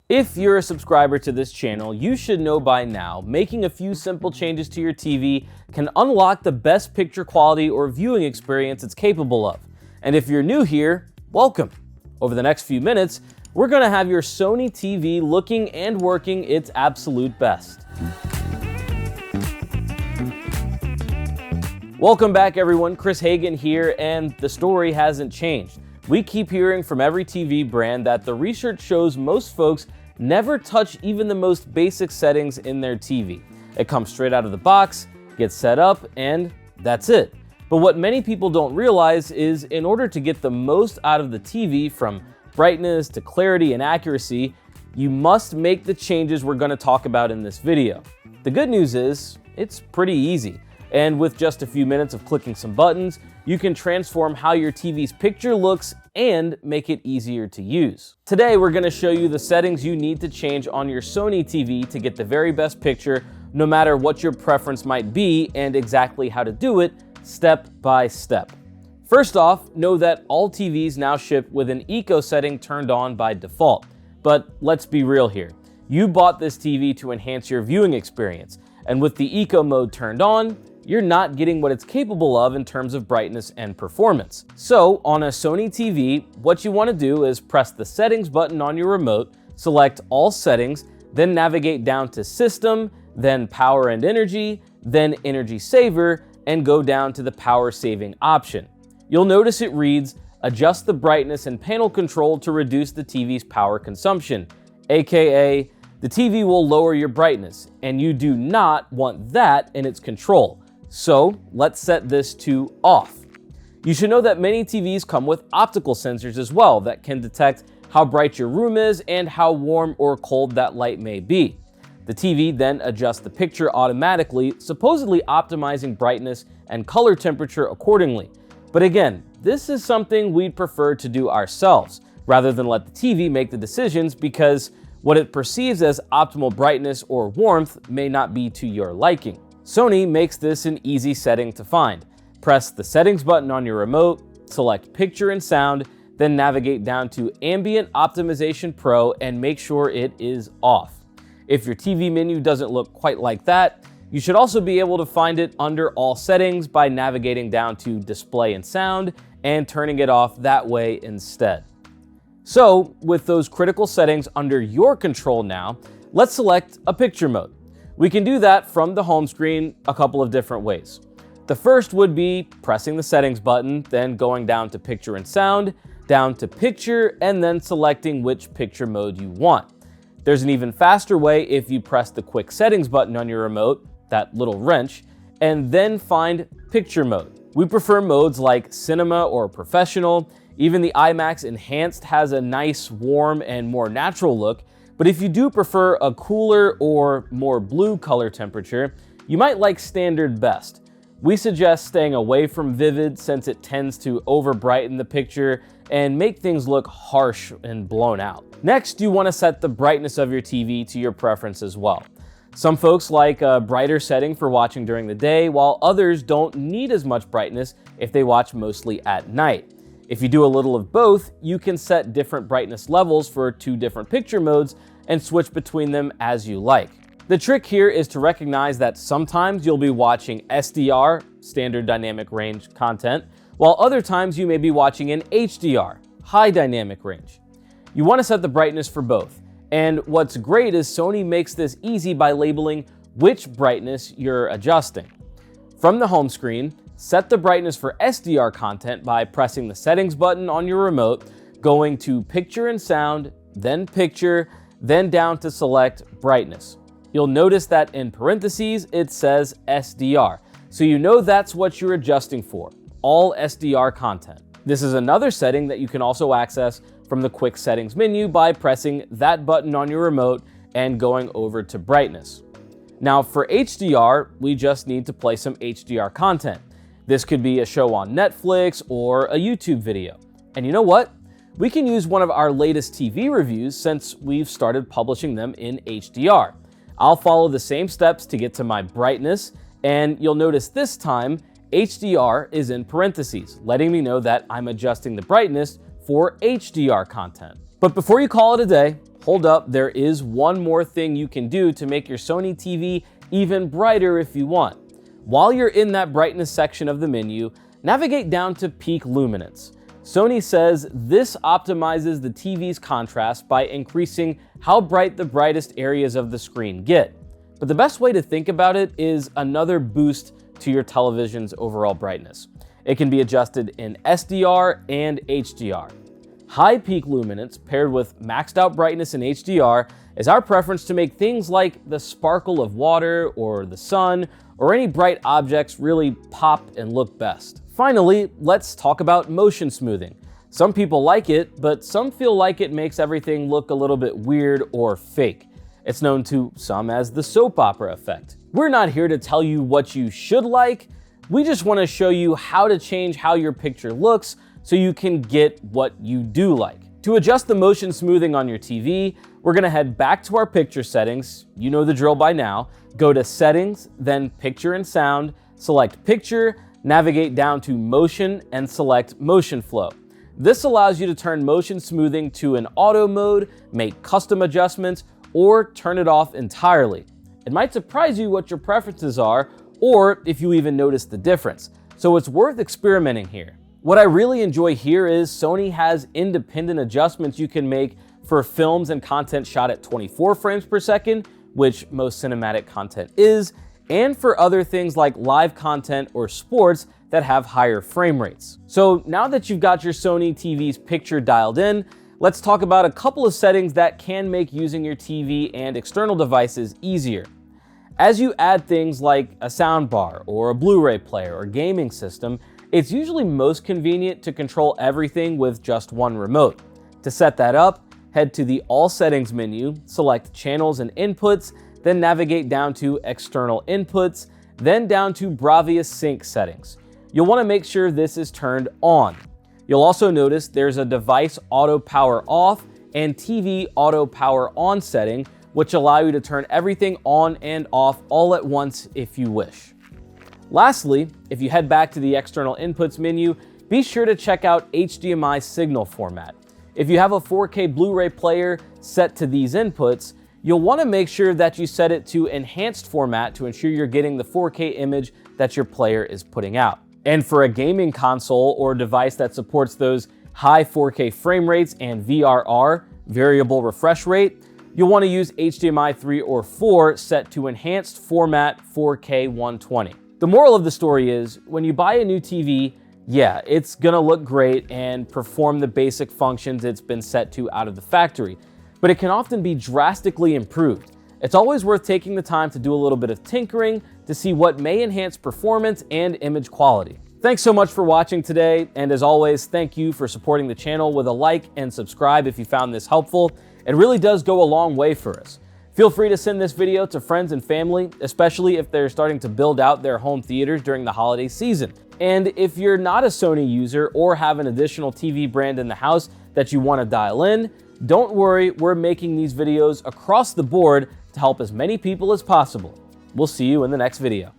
If you're a subscriber to this channel, you should know by now, making a few simple changes to your TV can unlock the best picture quality or viewing experience it's capable of. And if you're new here, welcome. Over the next few minutes, we're gonna have your Sony TV looking and working its absolute best. Welcome back everyone, Chris Hagan here, and the story hasn't changed. We keep hearing from every TV brand that the research shows most folks never touch even the most basic settings in their TV. It comes straight out of the box, gets set up, and that's it. But what many people don't realize is in order to get the most out of the TV, from brightness to clarity and accuracy, you must make the changes we're going to talk about in this video. The good news is it's pretty easy. And with just a few minutes of clicking some buttons, you can transform how your TV's picture looks and make it easier to use. Today, we're gonna show you the settings you need to change on your Sony TV to get the very best picture, no matter what your preference might be, and exactly how to do it step by step. First off, know that all TVs now ship with an eco setting turned on by default. But let's be real here. You bought this TV to enhance your viewing experience, and with the eco mode turned on, you're not getting what it's capable of in terms of brightness and performance. So on a Sony TV, what you want to do is press the settings button on your remote, select all settings, then navigate down to system, then power and energy, then energy saver, and go down to the power saving option. You'll notice it reads, adjust the brightness and panel control to reduce the TV's power consumption, aka the TV will lower your brightness, and you do not want that in its control. So let's set this to off. You should know that many TVs come with optical sensors as well that can detect how bright your room is and how warm or cold that light may be. The TV then adjusts the picture automatically, supposedly optimizing brightness and color temperature accordingly. But again, this is something we'd prefer to do ourselves, rather than let the TV make the decisions, because what it perceives as optimal brightness or warmth may not be to your liking. Sony makes this an easy setting to find. Press the settings button on your remote, select picture and sound, then navigate down to Ambient Optimization Pro and make sure it is off. If your TV menu doesn't look quite like that, you should also be able to find it under all settings by navigating down to Display and Sound and turning it off that way instead. So with those critical settings under your control now, let's select a picture mode. We can do that from the home screen a couple of different ways. The first would be pressing the settings button, then going down to picture and sound, down to picture, and then selecting which picture mode you want. There's an even faster way if you press the quick settings button on your remote, that little wrench, and then find picture mode. We prefer modes like cinema or professional. Even the IMAX Enhanced has a nice, warm, and more natural look. But if you do prefer a cooler or more blue color temperature, you might like standard best. We suggest staying away from vivid since it tends to over-brighten the picture and make things look harsh and blown out. Next, you want to set the brightness of your TV to your preference as well. Some folks like a brighter setting for watching during the day, while others don't need as much brightness if they watch mostly at night. If you do a little of both, you can set different brightness levels for two different picture modes and switch between them as you like. The trick here is to recognize that sometimes you'll be watching SDR, standard dynamic range content, while other times you may be watching an HDR, high dynamic range. You want to set the brightness for both. And what's great is Sony makes this easy by labeling which brightness you're adjusting. From the home screen, set the brightness for SDR content by pressing the settings button on your remote, going to picture and sound, then picture, then down to select brightness. You'll notice that in parentheses, it says SDR. So you know that's what you're adjusting for, all SDR content. This is another setting that you can also access from the quick settings menu by pressing that button on your remote and going over to brightness. Now for HDR, we just need to play some HDR content. This could be a show on Netflix or a YouTube video. And you know what? We can use one of our latest TV reviews since we've started publishing them in HDR. I'll follow the same steps to get to my brightness, and you'll notice this time HDR is in parentheses, letting me know that I'm adjusting the brightness for HDR content. But before you call it a day, hold up, there is one more thing you can do to make your Sony TV even brighter if you want. While you're in that brightness section of the menu, navigate down to peak luminance. Sony says this optimizes the TV's contrast by increasing how bright the brightest areas of the screen get. But the best way to think about it is another boost to your television's overall brightness. It can be adjusted in SDR and HDR. High peak luminance paired with maxed out brightness in HDR is our preference to make things like the sparkle of water or the sun or any bright objects really pop and look best. Finally, let's talk about motion smoothing. Some people like it, but some feel like it makes everything look a little bit weird or fake. It's known to some as the soap opera effect. We're not here to tell you what you should like. We just want to show you how to change how your picture looks so you can get what you do like. To adjust the motion smoothing on your TV, we're going to head back to our picture settings. You know the drill by now. Go to Settings, then Picture and Sound, select Picture, navigate down to Motion, and select Motion Flow. This allows you to turn motion smoothing to an auto mode, make custom adjustments, or turn it off entirely. It might surprise you what your preferences are, or if you even notice the difference. So it's worth experimenting here. What I really enjoy here is Sony has independent adjustments you can make for films and content shot at 24 frames per second, which most cinematic content is, and for other things like live content or sports that have higher frame rates. So now that you've got your Sony TV's picture dialed in, let's talk about a couple of settings that can make using your TV and external devices easier. As you add things like a soundbar or a Blu-ray player or gaming system, it's usually most convenient to control everything with just one remote. To set that up, head to the All Settings menu, select Channels and Inputs, then navigate down to External Inputs, then down to Bravia Sync Settings. You'll want to make sure this is turned on. You'll also notice there's a Device Auto Power Off and TV Auto Power On setting, which allow you to turn everything on and off all at once if you wish. Lastly, if you head back to the External Inputs menu, be sure to check out HDMI signal format. If you have a 4K Blu-ray player set to these inputs, you'll want to make sure that you set it to enhanced format to ensure you're getting the 4K image that your player is putting out. And for a gaming console or device that supports those high 4K frame rates and VRR, variable refresh rate, you'll want to use HDMI 3 or 4 set to enhanced format 4K 120. The moral of the story is, when you buy a new TV, yeah, it's gonna look great and perform the basic functions it's been set to out of the factory, but it can often be drastically improved. It's always worth taking the time to do a little bit of tinkering to see what may enhance performance and image quality. Thanks so much for watching today, and as always, thank you for supporting the channel with a like and subscribe if you found this helpful. It really does go a long way for us. Feel free to send this video to friends and family, especially if they're starting to build out their home theaters during the holiday season. And if you're not a Sony user or have an additional TV brand in the house that you want to dial in, don't worry, we're making these videos across the board to help as many people as possible. We'll see you in the next video.